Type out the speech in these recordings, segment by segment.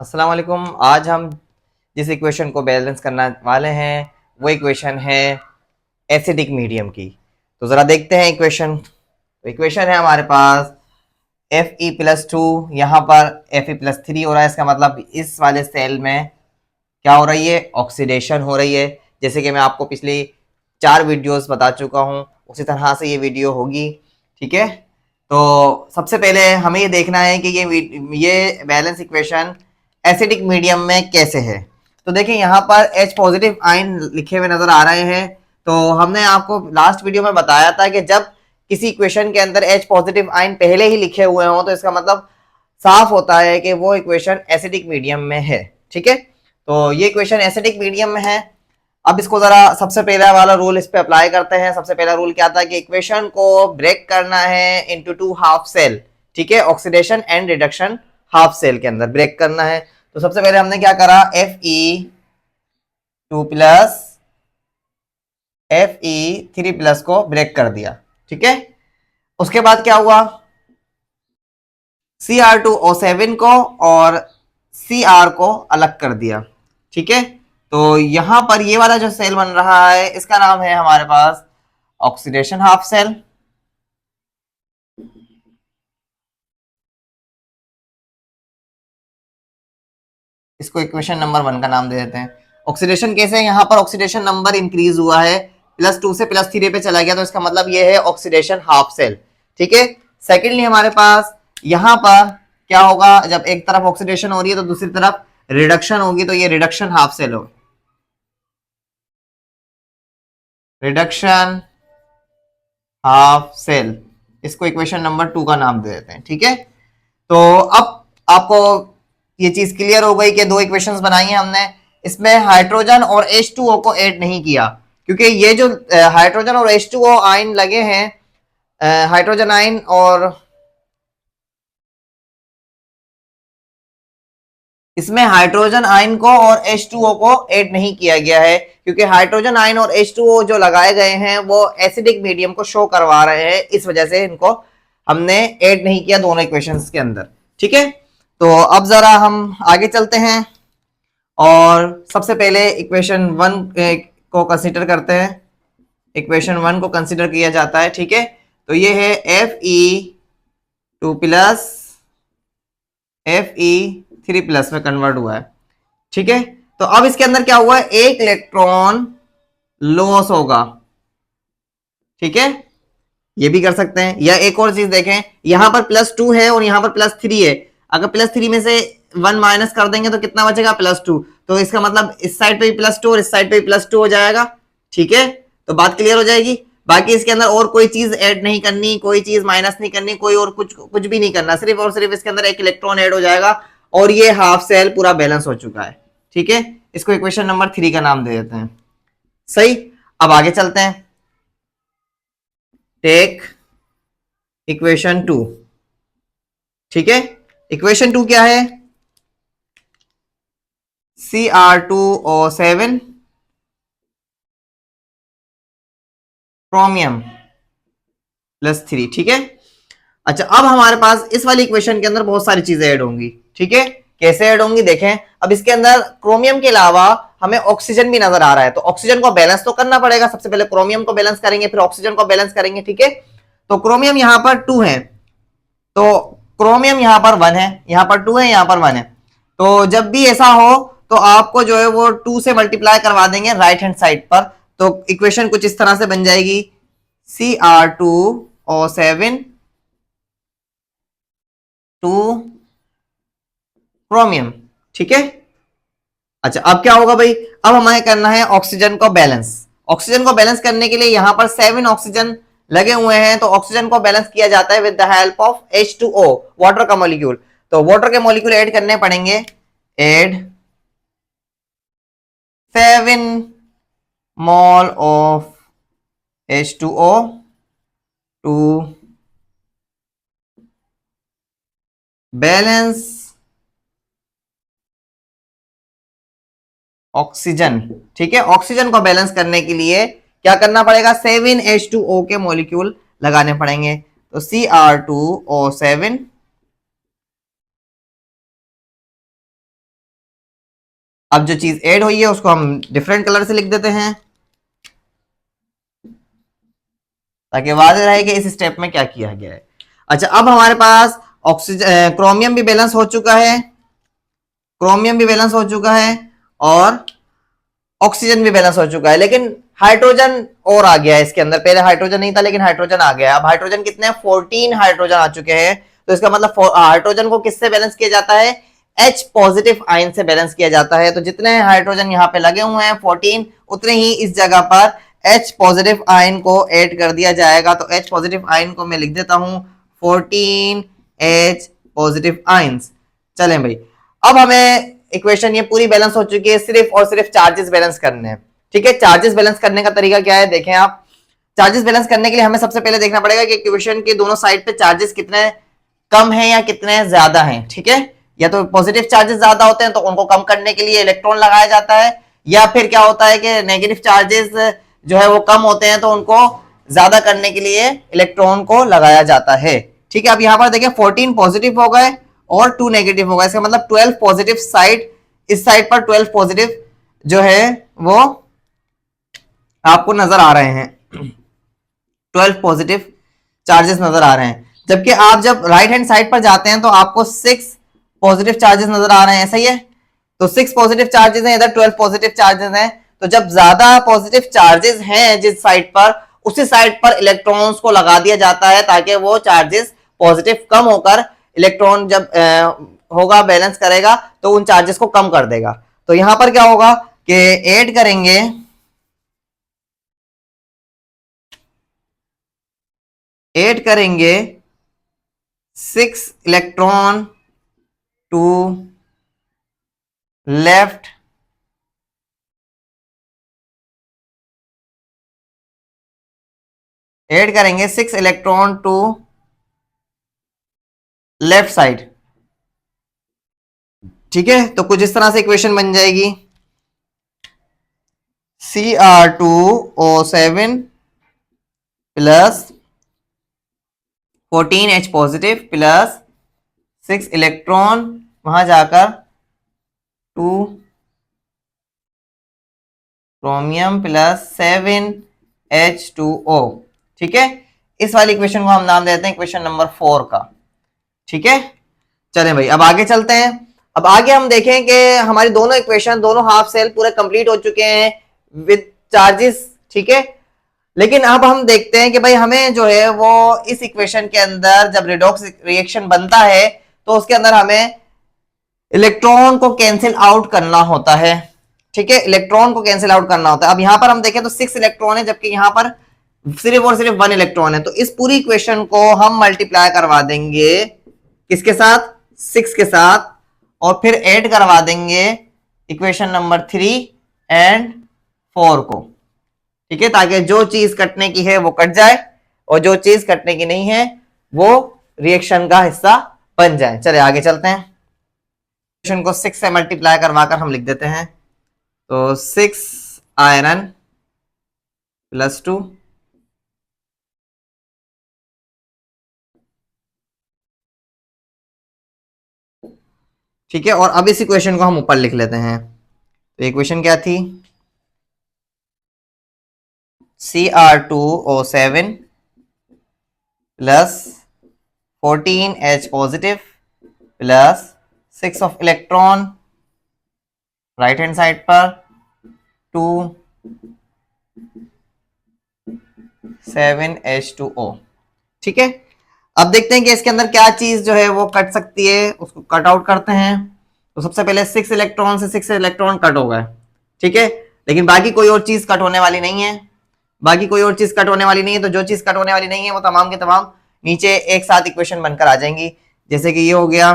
अस्सलाम वालेकुम। आज हम जिस इक्वेशन को बैलेंस करना वाले हैं वो इक्वेशन है एसिडिक मीडियम की। तो ज़रा देखते हैं इक्वेशन। तो इक्वेशन है हमारे पास Fe+2, यहाँ पर Fe+3 हो रहा है। इसका मतलब इस वाले सेल में क्या हो रही है, ऑक्सीडेशन हो रही है। जैसे कि मैं आपको पिछली 4 वीडियोस बता चुका हूँ, उसी तरह से ये वीडियो होगी। ठीक है, तो सबसे पहले हमें ये देखना है कि ये बैलेंस इक्वेशन एसिडिक मीडियम में कैसे है। तो देखिए यहाँ पर H पॉजिटिव आयन लिखे हुए नजर आ रहे हैं। तो हमने आपको लास्ट वीडियो में बताया था कि जब किसी इक्वेशन के अंदर H पॉजिटिव आयन पहले ही लिखे हुए हों तो इसका मतलब साफ होता है कि वो इक्वेशन एसिडिक मीडियम में है। ठीक है, तो ये इक्वेशन एसिडिक मीडियम में है। अब इसको जरा सबसे पहला वाला रूल इस पे अप्लाई करते हैं। सबसे पहला रूल क्या था कि इक्वेशन को ब्रेक करना है इनटू टू हाफ सेल। ठीक है, oxidation and reduction half cell के अंदर ब्रेक करना है। तो सबसे पहले हमने क्या करा, Fe2+ Fe3+ को ब्रेक कर दिया। ठीक है, उसके बाद क्या हुआ, Cr2O7 को और Cr को अलग कर दिया। ठीक है, तो यहां पर ये वाला जो सेल बन रहा है इसका नाम है हमारे पास ऑक्सीडेशन हाफ सेल। इसको इक्वेशन नंबर 1 का नाम दे देते हैं। ऑक्सीडेशन कैसे, यहाँ पर ऑक्सीडेशन नंबर इंक्रीज हुआ है, +2 से +3 पे चला गया, तो इसका मतलब ये है ऑक्सीडेशन हाफ सेल। ठीक है, सेकेंडली हमारे पास यहाँ पर क्या होगा, जब एक तरफ ऑक्सीडेशन हो रही है तो दूसरी तरफ रिडक्शन होगी, तो ये रिडक्शन हाफ सेल होगा। रिडक्शन हाफ सेल, इसको इक्वेशन नंबर 2 का नाम दे देते हैं। ठीक है, तो अब आपको ये चीज क्लियर हो गई कि दो इक्वेशंस बनाई हैं हमने, इसमें हाइड्रोजन और H2O को ऐड नहीं किया, क्योंकि ये जो हाइड्रोजन और H2O आयन लगे हैं, हाइड्रोजन आयन और इसमें हाइड्रोजन आयन को और H2O को ऐड नहीं किया गया है, क्योंकि हाइड्रोजन आयन और H2O जो लगाए गए हैं वो एसिडिक मीडियम को शो करवा रहे हैं, इस वजह से इनको हमने ऐड नहीं किया दोनों इक्वेशंस के अंदर। ठीक है, तो अब जरा हम आगे चलते हैं और सबसे पहले इक्वेशन 1 को कंसीडर करते हैं। इक्वेशन 1 को कंसीडर किया जाता है। ठीक है, तो ये है Fe2+ Fe3+ में कन्वर्ट हुआ है। ठीक है, तो अब इसके अंदर क्या हुआ है, एक इलेक्ट्रॉन लॉस होगा। ठीक है, ये भी कर सकते हैं, या एक और चीज देखें, यहां पर +2 है और यहां पर +3 है। अगर +3 में से 1 माइनस कर देंगे तो कितना बचेगा, +2। तो इसका मतलब इस साइड पे भी +2 और इस साइड पे भी +2 हो जाएगा। ठीक है, तो बात क्लियर हो जाएगी। बाकी इसके अंदर और कोई चीज ऐड नहीं करनी, कोई चीज माइनस नहीं करनी, कोई और कुछ भी नहीं करना, सिर्फ और सिर्फ इसके अंदर एक इलेक्ट्रॉन ऐड हो जाएगा और ये हाफ सेल पूरा बैलेंस हो चुका है। ठीक है, इसको इक्वेशन नंबर 3 का नाम दे देते हैं। सही, अब आगे चलते हैं। Take equation 2। ठीक है, इक्वेशन 2 क्या है, Cr2O7 क्रोमियम +3। ठीक है, अच्छा अब हमारे पास इस वाली इक्वेशन के अंदर बहुत सारी चीजें ऐड होंगी। ठीक है, कैसे ऐड होंगी देखें। अब इसके अंदर क्रोमियम के अलावा हमें ऑक्सीजन भी नजर आ रहा है, तो ऑक्सीजन को बैलेंस तो करना पड़ेगा। सबसे पहले क्रोमियम को बैलेंस करेंगे, फिर ऑक्सीजन को बैलेंस करेंगे। ठीक है, तो क्रोमियम यहां पर 2 है, तो क्रोमियम यहां पर 1 है, यहां पर 2 है, यहां पर 1 है। तो जब भी ऐसा हो तो आपको जो है वो 2 से मल्टीप्लाई करवा देंगे राइट हैंड साइड पर, तो इक्वेशन कुछ इस तरह से बन जाएगी, Cr2O7 टू क्रोमियम। ठीक है, अच्छा अब क्या होगा भाई, अब हमें करना है ऑक्सीजन को बैलेंस। ऑक्सीजन को बैलेंस करने के लिए यहां पर 7 ऑक्सीजन लगे हुए हैं, तो ऑक्सीजन को बैलेंस किया जाता है with the help of H2O, water का मॉलिक्यूल। तो वाटर के मॉलिक्यूल ऐड करने पड़ेंगे, add 7 mole of H2O to balance oxygen. ठीक है, ऑक्सीजन को बैलेंस करने के लिए क्या करना पड़ेगा, 7H2O के मॉलिक्यूल लगाने पड़ेंगे। तो Cr2O7 अब जो चीज ऐड हुई है उसको हम डिफरेंट कलर से लिख देते हैं ताकि वाज़ेह रहे कि इस स्टेप में क्या किया गया है। अच्छा, अब हमारे पास ऑक्सीजन क्रोमियम भी बैलेंस हो चुका है, क्रोमियम भी बैलेंस हो चुका है और ऑक्सीजन भी बैलेंस हो चुका है, लेकिन हाइड्रोजन और आ गया है इसके अंदर। पहले हाइड्रोजन नहीं था लेकिन हाइड्रोजन आ गया। अब हाइड्रोजन कितने हैं? 14 हाइड्रोजन आ चुके हैं। तो इसका मतलब हाइड्रोजन को किससे बैलेंस किया जाता है? H पॉजिटिव आयन से बैलेंस किया जाता है। तो जितने हाइड्रोजन यहाँ पे लगे हुए हैं 14, उतने ही इस जगह पर H पॉजिटिव आयन को ऐड कर दिया जाएगा। तो H पॉजिटिव आयन को मैं लिख देता हूं 14 H पॉजिटिव आयंस। चलें भाई, अब हमें इक्वेशन ये पूरी बैलेंस हो चुकी है, सिर्फ और सिर्फ चार्जेस बैलेंस करने हैं। ठीक है, चार्जेस बैलेंस करने का तरीका क्या है देखें आप। चार्जेस बैलेंस करने के लिए हमें सबसे पहले देखना पड़ेगा कि इक्वेशन के दोनों साइड पे चार्जेस कितने कम है या कितने ज्यादा हैं। ठीक है, या तो पॉजिटिव चार्जेस ज्यादा होते हैं तो उनको कम करने के लिए इलेक्ट्रॉन लगाया जाता है, या फिर क्या होता है कि नेगेटिव चार्जेस जो है वो कम होते हैं तो उनको ज्यादा करने के लिए इलेक्ट्रॉन को लगाया जाता है। ठीक है, अब यहां पर देखें 14 पॉजिटिव हो गए और 2 नेगेटिव हो गए, इसका मतलब 12 पॉजिटिव साइड, इस साइड पर 12 पॉजिटिव जो है वो आपको नजर आ रहे हैं, 12 पॉजिटिव चार्जेस नजर आ रहे हैं। जबकि आप जब राइट हैंड साइड पर जाते हैं तो आपको 6 पॉजिटिव चार्जेस नजर आ रहे हैं, सही है। तो 6 पॉजिटिव चार्जेस हैं, इधर 12 पॉजिटिव चार्जेस हैं। तो जब ज्यादा पॉजिटिव चार्जेस हैं जिस साइड पर, उसी साइड पर इलेक्ट्रॉन्स को लगा दिया जाता है ताकि वो चार्जेस पॉजिटिव कम होकर इलेक्ट्रॉन जब होगा बैलेंस करेगा तो उन चार्जेस को कम कर देगा। तो यहां पर क्या होगा कि ऐड करेंगे ऐड करेंगे 6 इलेक्ट्रॉन टू लेफ्ट ऐड करेंगे 6 इलेक्ट्रॉन टू लेफ्ट साइड। ठीक है, तो कुछ इस तरह से इक्वेशन बन जाएगी Cr2O7 plus 14H positive plus 6 electron वहां जाकर 2 क्रोमियम प्लस 7H2O। ठीक है, इस वाली इक्वेशन को हम नाम देते हैं इक्वेशन नंबर 4 का। ठीक है, चलें भाई अब आगे चलते हैं। अब आगे हम देखें कि हमारी दोनों इक्वेशन, दोनों हाफ सेल पूरे कंप्लीट हो चुके हैं विद चार्जेस। ठीक है, लेकिन अब हम देखते हैं कि भाई हमें जो है वो इस इक्वेशन के अंदर जब रिडॉक्स रिएक्शन बनता है तो उसके अंदर हमें इलेक्ट्रॉन को कैंसिल आउट करना होता है। ठीक है, इलेक्ट्रॉन को कैंसिल आउट करना होता है। अब यहां पर हम देखें तो 6 इलेक्ट्रॉन है जबकि यहां पर सिर्फ और सिर्फ 1 इलेक्ट्रॉन है। तो इस पूरी इक्वेशन को हम मल्टीप्लाई करवा देंगे किसके साथ? 6 के साथ, और फिर ऐड करवा देंगे इक्वेशन नंबर 3 एंड 4 को। ठीक है, ताकि जो चीज कटने की है वो कट जाए और जो चीज कटने की नहीं है वो रिएक्शन का हिस्सा बन जाए। चले आगे चलते हैं, इक्वेशन को 6 से मल्टीप्लाई करवाकर हम लिख देते हैं। तो 6 आयरन प्लस 2 ठीक है, और अब इस इक्वेशन को हम ऊपर लिख लेते हैं। तो इक्वेशन क्या थी? Cr2O7 plus 14H positive plus 6 of electron right hand side पर 2 7H2O। ठीक है, अब देखते हैं कि इसके अंदर क्या चीज जो है वो कट सकती है, उसको कट आउट करते हैं। तो सबसे पहले 6 इलेक्ट्रॉन से 6 इलेक्ट्रॉन कट हो गए। ठीक है, लेकिन बाकी कोई और चीज कट होने वाली नहीं है, बाकी कोई और चीज कट होने वाली नहीं है। तो जो चीज कट होने वाली नहीं है वो तमाम के तमाम नीचे एक साथ इक्वेशन बनकर आ जाएंगी। जैसे कि ये हो गया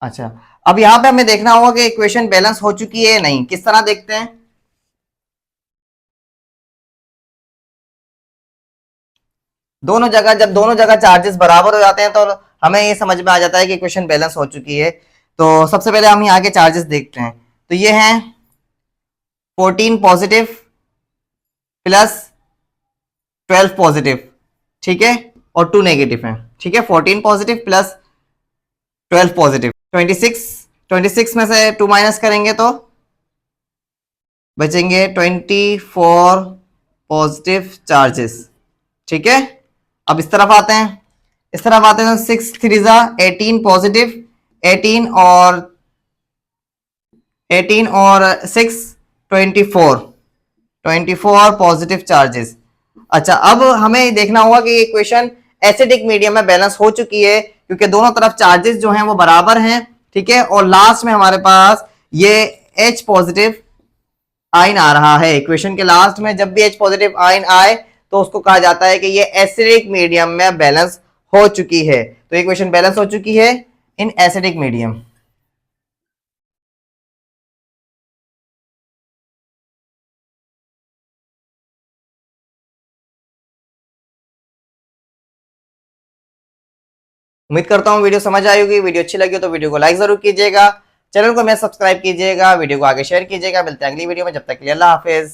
अच्छा, अब यहां पे हमें देखना होगा कि इक्वेशन बैलेंस हो चुकी है या नहीं। किस तरह देखते हैं? जब दोनों जगह चार्जेस बराबर हो जाते हैं तो हमें ये समझ में आ जाता है कि इक्वेशन बैलेंस हो चुकी है। तो सबसे पहले हम यहाँ के चार्जेस देखते हैं। तो ये हैं 14 पॉजिटिव प्लस 12 पॉजिटिव, ठीक है, और 2 नेगेटिव हैं, ठीक है। 14 पॉजिटिव प्लस 12 पॉजिटिव, 26 में से 2 माइनस करेंगे तो बचेंगे 24 पॉजिटिव चार्जेस, ठीक है। अब इस तरफ आते हैं, तो 6 3 18 पॉजिटिव, 18 और 6 24 पॉजिटिव चार्जेस। अच्छा, अब हमें देखना होगा कि ये इक्वेशन एसिडिक मीडियम में बैलेंस हो चुकी है क्योंकि दोनों तरफ चार्जेस जो हैं वो बराबर हैं, ठीक है। और लास्ट में हमारे पास ये H पॉजिटिव आयन आ रहा है। इक्वेशन के लास्ट में जब भी H पॉजिटिव आयन आए तो उसको कहा जाता है कि ये एसिडिक मीडियम में बैलेंस हो चुकी है। तो इक्वेशन बैलेंस हो चुकी है इन एसिडिक मीडियम। उम्मीद करता हूँ वीडियो समझ आई होगी। वीडियो अच्छी लगी हो तो वीडियो को लाइक जरूर कीजिएगा, चैनल को मैं सब्सक्राइब कीजिएगा, वीडियो को आगे शेयर कीजिएगा। मिलते हैं अगली वीडियो में, जब तक के लिए अल्लाह हाफिज।